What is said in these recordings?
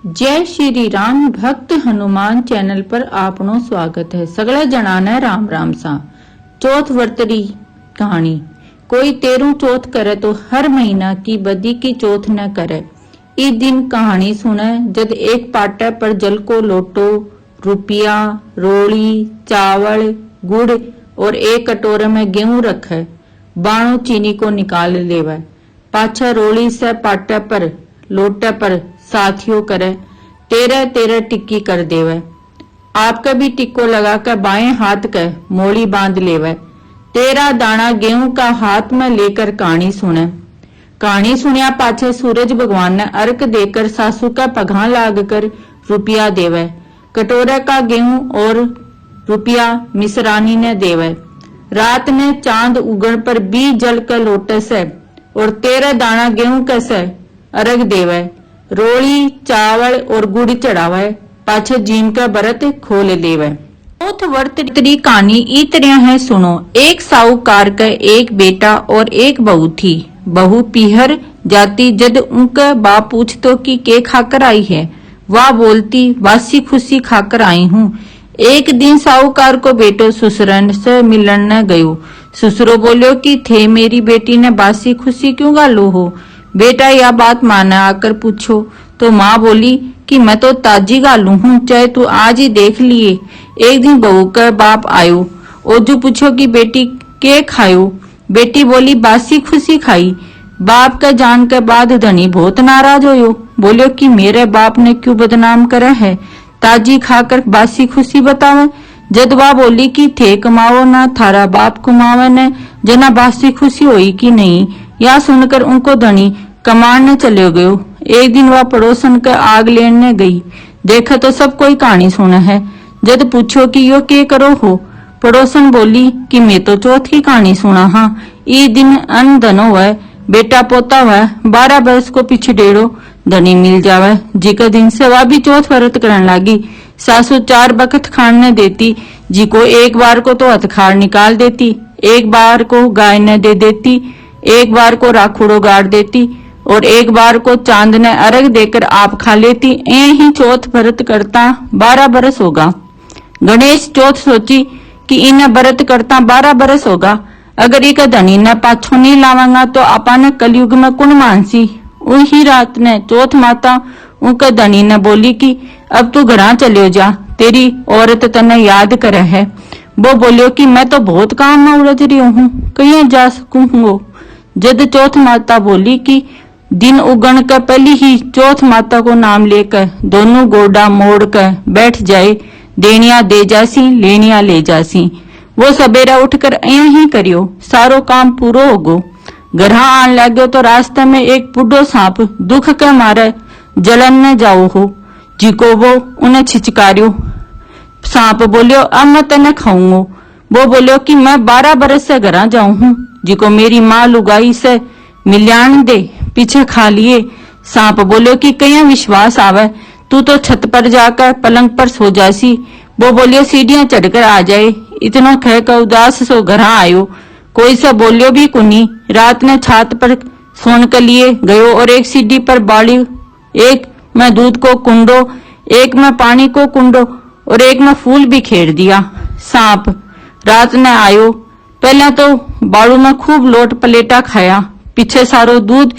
जय श्री राम भक्त हनुमान चैनल पर आपनो स्वागत है। सगले जना ने राम राम सा। चौथ वर्तरी कहानी। कोई तेरू चौथ करे तो हर महीना की बदी की चौथ न करे। इस दिन कहानी सुने जद एक पाटे पर जल को लोटो, रुपया, रोली, चावल, गुड़ और एक कटोरे में गेहूं रखे, बाणो चीनी को निकाल लेवे। पाछा रोली से पाटे पर लोटे पर साथियों करे, तेरह तेरह टिक्की कर देवे। आपका भी टिक्को लगा कर बाएं हाथ के मोड़ी बांध लेवे। 13 दाना गेहूं का हाथ में लेकर कहानी सुने। कहानी सुनिया पाछे सूरज भगवान ने अर्घ देकर सासू का पघा लाग कर रुपया देवे। कटोरे का गेहूं और रुपया मिसरानी ने देवे। रात में चांद उगण पर 20 जल के लोटे से और 13 दाना गेहूं के से अर्घ देवे। रोली, चावल और गुड़ चढ़ावे, पाछे जीम का व्रत खोल लेवे। चौथ वर्तरी कहानी ई तरह है सुनो। एक साहूकार का एक बेटा और एक बहू थी। बहू पीहर जाती जद उनका बाप पूछतो कि के खाकर आई है, वह बोलती वासी खुशी खाकर आई हूँ। एक दिन साहूकार को बेटो ससुरन से मिलन न गयो। ससुरो बोलियो कि थे मेरी बेटी ने बासी खुशी क्यों गालो हो। बेटा यह बात माने आकर पूछो तो माँ बोली कि मैं तो ताजी गालू हूँ, चाहे तू आज ही देख लिए। एक दिन बहू का बाप आयो। ओजू पूछो कि बेटी के खायो। बेटी बोली बासी खुशी खाई। बाप का जान के बाद धनी बहुत नाराज होयो। बोलियो कि मेरे बाप ने क्यों बदनाम करे है, ताजी खाकर बासी खुशी बतावे। जदवा बोली कि थे कमाओ ना थारा बाप कमावे ने, जना बासी खुशी हुई कि नहीं। यह सुनकर उनको धनी कमाने चले गयो। एक दिन वह पड़ोसन के आग लेने गई। देखा तो सब कोई कहानी सुना है। जद पूछो कि यो के करो हो, पड़ोसन बोली कि मैं तो चौथ की कहानी सुना हाँ। ई दिन अन धनो हुआ, बेटा पोता हुआ, 12 वर्ष को पीछे डेढ़ो धनी मिल जावे। जी का दिन से वह भी चौथ व्रत करने लगी। सासू 4 बखत खाने देती, जी को एक बार को तो हथखार निकाल देती, एक बार को गाय ने दे देती, एक बार को राखुड़ो गाड़ देती और एक बार को चांद ने अर्घ देकर आप खा लेती। ही चौथ व्रत करता 12 बरस होगा। गणेश चौथ सोची कि इन्हें व्रत करता 12 बरस होगा। अगर एक धनी ने पाछो नहीं लावांगा तो आपने कलयुग में कुण मानसी। उही रात ने चौथ माता उनके धनी ने बोली कि अब तू घरा चलियो जा, तेरी औरत तने याद करे है। वो बोलियो कि मैं तो बहुत काम में उलझ रही हूँ, कहीं जा सकूंगा। जद चौथ माता बोली कि दिन उगन का पहले ही चौथ माता को नाम लेकर दोनों गोडा मोड़ कर बैठ जाए, देनिया दे जासी लेनिया ले जासी। वो सवेरा उठकर यही करियो, सारो काम पूरो होगो। घर आन लाग्यो तो रास्ते में एक बुढ़ो सांप दुख के मारे जलन न जाओ हो, जिको वो उन्हें छिचकारियो। सांप बोलियो अब मैं तेने खाऊंगा। वो बोलियो कि मैं 12 बरस से घर जाऊं हूँ, जिको मेरी माँ लुगाई से मिल्यान दे पीछे खा लिए। सांप बोलियो कि कहीं विश्वास आवे, तू तो छत पर जाकर पलंग पर सो जासी। वो बोलियो सीढ़ियां चढ़कर आ जाए। इतना कहकर उदास सो घर आयो। कोई सा बोलियो भी कुनी। रात ने छात पर सोन के लिए गयो और एक सीढ़ी पर बाड़ी, एक में दूध को कुंडो, एक में पानी को कुंडो और एक में फूल भी खेर दिया। सांप रात ने आयो। पहले तो बाड़ू में खूब लोट पलेटा खाया, पीछे सारो दूध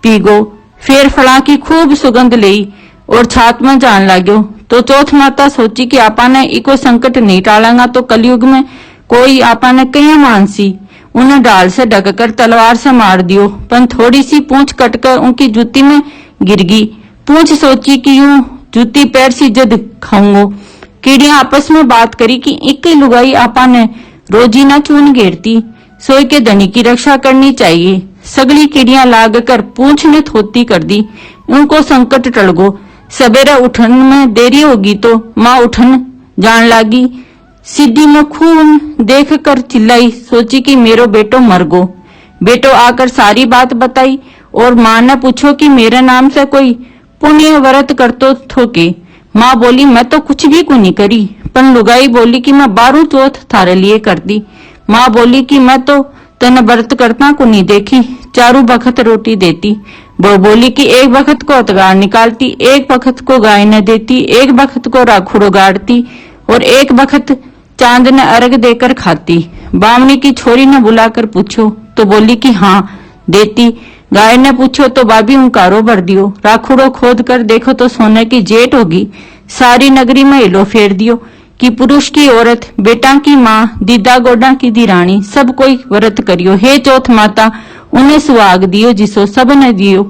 पीगो, फिर फला की खूब सुगंध ली और छात में जान लाग्यो। तो चौथ माता सोची कि आपा ने इको संकट नहीं टालेगा तो कलयुग में कोई आपा ने कहीं मानसी। उन्हें डाल से ढककर तलवार से मार दियो, पर थोड़ी सी पूंछ कटकर उनकी जूती में गिर गई। पूंछ सोची कि यूं जूती पैर से जद खाऊंगो। कीड़ियां आपस में बात करी कि एक लुगाई आपा ने रोजी ना चून घेरती, सोई के धनी की रक्षा करनी चाहिए। सगली कीड़ियां लाग कर पूंछ ने थोती कर दी, उनको संकट टल गो। सवेरे उठन में देरी होगी तो माँ उठन जान लागी। सीढ़ी में खून देख कर चिल्लाई, सोची कि मेरो बेटो मर गो। बेटो आकर सारी बात बताई और माँ ने पूछो कि मेरे नाम से कोई पुण्य व्रत करतो थोके। माँ बोली मैं तो कुछ भी को नहीं करी, पर लुगाई बोली कि मैं 12 चौथ थारे लिए कर दी। माँ बोली कि मैं तो तन व्रत करता को नहीं देखी, चारों बखत रोटी देती। वो बोली कि एक बखत को अतगार निकालती, एक बखत को गाय न देती, एक बखत को राखुड़ो गाड़ती और एक बखत चांद ने अर्घ देकर खाती। बामनी की छोरी ने बुलाकर पूछो तो बोली कि हाँ देती। गाय ने पूछो तो बाबी उंकारो भर दियो, राखुड़ो खोद कर देखो तो सोने की जेट होगी। सारी नगरी में हिलो फेर दियो कि पुरुष की औरत, बेटा की माँ, दीदा गोडा की दीरानी, सब कोई व्रत करियो। हे चौथ माता उन्हें सुहाग दियो जिसो सब ने दियो।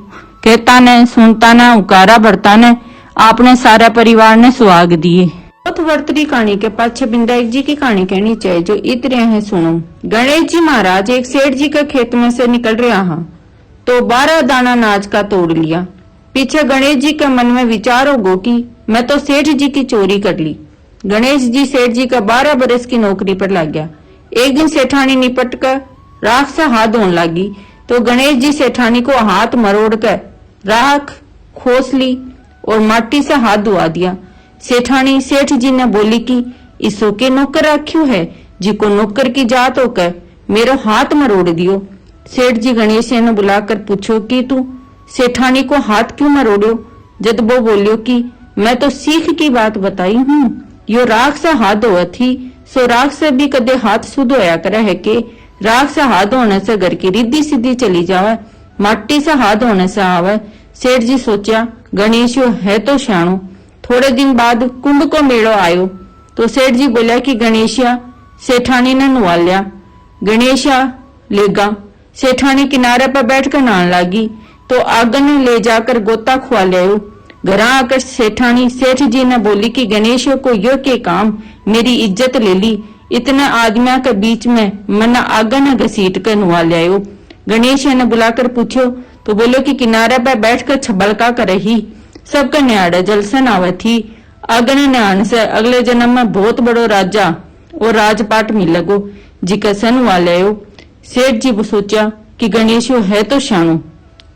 कहता ने सुनता ने उकारा भरता ने आपने सारा परिवार ने सुहाग दिए। चौथ व्रत की कहानी के पाछे बिंदाई जी की कहानी कहनी चाहिए जो इतरे हैं सुनो। गणेश जी महाराज एक सेठ जी के खेत में से निकल रहा हा तो 12 दाना अनाज का तोड़ लिया। पीछे गणेश जी के मन में विचार होगो कि मैं तो सेठ जी की चोरी कर ली। गणेश जी सेठ जी का 12 बरस की नौकरी पर लग गया। एक दिन सेठानी निपट कर राख से हाथ धोने लगी तो गणेश जी सेठानी को हाथ मरोड़ कर राख खोस ली और माटी से हाथ धुआ दिया। सेठानी सेठ जी ने बोली कि इसो के नौकर रख्यू है, जिको नौकर की जात होकर मेरो हाथ मरोड़ दियो। सेठ जी गणेश ने बुलाकर पूछो कि तू सेठानी को हाथ क्यों मरोड़ो। जब वो बोलियो कि मैं तो सीख की बात बताई हूँ, यो राख से हाथ धोआ थी सो राख से भी कदे हाथ शुद्ध होया करे है के राख से हाथ धोने से घर की रिद्धि सीधी चली जावे, माटी से हाथ धोने से आवे। सेठ जी सोचा गणेश यो है तो श्याणो। थोड़े दिन बाद कुंभ को मेड़ो आयो तो सेठ जी बोलिया कि गणेशिया सेठानी ने नुआ लिया। गणेशिया लेगा। सेठानी किनारे पर बैठकर नहाने लगी तो आगन ने ले जाकर गोता खुआ ले आयो। घर आकर सेठानी सेठ जी ने बोली कि गणेश को यो के काम मेरी इज्जत ले ली, इतने आदमिया के बीच में मना आगन घसीट कर नुआ ले आयो। गणेश ने बुलाकर पूछो तो बोलो कि किनारे पर बैठकर छबलका कर रही, सबका न्याड़ा जलसन आवे थी। आगन न्याण से अगले जन्म में बहुत बड़ो राजा और राजपाट मिलेगो जिका सन वाले। सेठ जी सोचा कि गणेश है तो शाणो।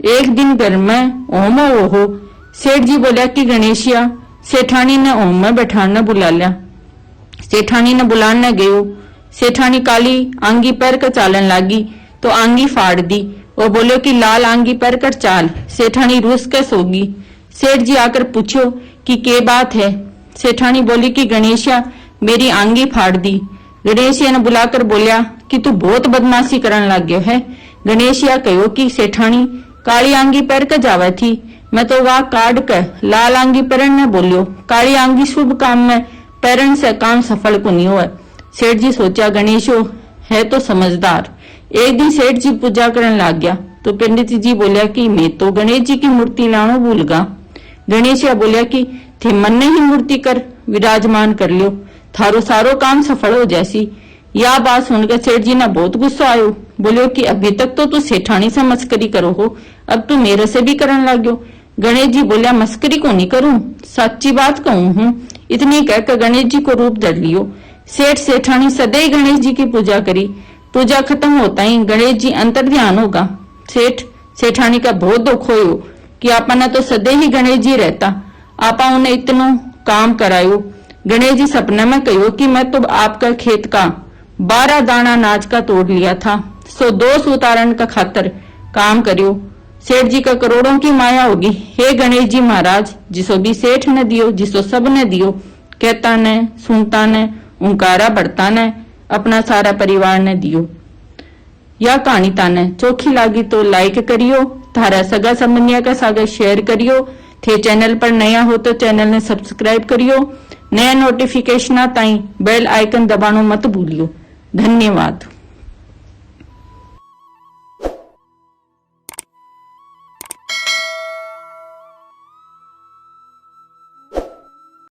एक दिन घर में ओम हो। सेठ जी बोला कि गणेशिया सेठानी ने ओम में बैठाने बुला लिया। सेठानी ने बुलाने गयो। सेठानी काली आंगी पैर कर चालन लागी तो आंगी फाड़ दी और बोलो कि लाल आंगी पैर कर चाल। सेठानी रूस के सोगी। सेठ जी आकर पूछो कि के बात है। सेठानी बोली कि गणेशिया मेरी आंगी फाड़ दी। गणेशिया ने बुलाकर बोलिया कि तू बहुत बदमाशी करन लग गयो है। गणेशिया कहो कि सेठानी काली आंगी पैर कर जावे थी, मैं तो वह काट कर लाल आंगी पैरन ने बोलियो। काली आंगी शुभ काम में पैरन से काम सफल को नहीं हुआ। सेठ जी सोचा गणेशो है तो समझदार। एक दिन सेठ जी पूजा करने लग गया तो पंडित जी बोलिया कि मैं तो गणेश जी की मूर्ति लानो भूल गया। गणेशिया बोलिया कि थे मन ने ही मूर्ति कर विराजमान कर लियो, थारो सारो काम सफल हो जैसी। यह बात सुनकर सेठ जी ने बहुत गुस्सा आयो। बोलियो कि अभी तक तो तू सेठानी से मस्करी करो हो, अब तू मेरे से भी करने लग्यो। गणेश जी बोलिया मस्करी को नहीं करूं, सच्ची बात कहूं हूं। इतनी कहकर गणेश जी को रूप धर लियो। सेठ सेठानी सदैव गणेश जी की पूजा करी। पूजा खत्म होता ही गणेश जी अंतर ध्यान होगा। सेठ सेठानी का बहुत दुख होयो कि आपा ने तो सदैव ही गणेश जी रहता, आपा उन्हें इतनो काम करायो। गणेश जी सपने में कहो कि मैं तो आपका खेत का 12 दाना अनाज का तोड़ लिया था, सो दोष उतारण का खातर काम करियो। सेठ जी का करोड़ों की माया होगी। हे गणेश जी महाराज जिसो भी सेठ ने दियो, जिसो सब ने दियो, कहता ने सुनता ने उंकारा बढ़ता ने अपना सारा परिवार ने दियो। यह कहानी ताने चोखी लागी तो लाइक करियो, थारा सगा संबंधिया का सागर शेयर करियो। थे चैनल पर नया हो तो चैनल ने सब्सक्राइब करियो। नया नोटिफिकेशन ताई बेल आइकन दबानो मत भूलियो। धन्यवाद।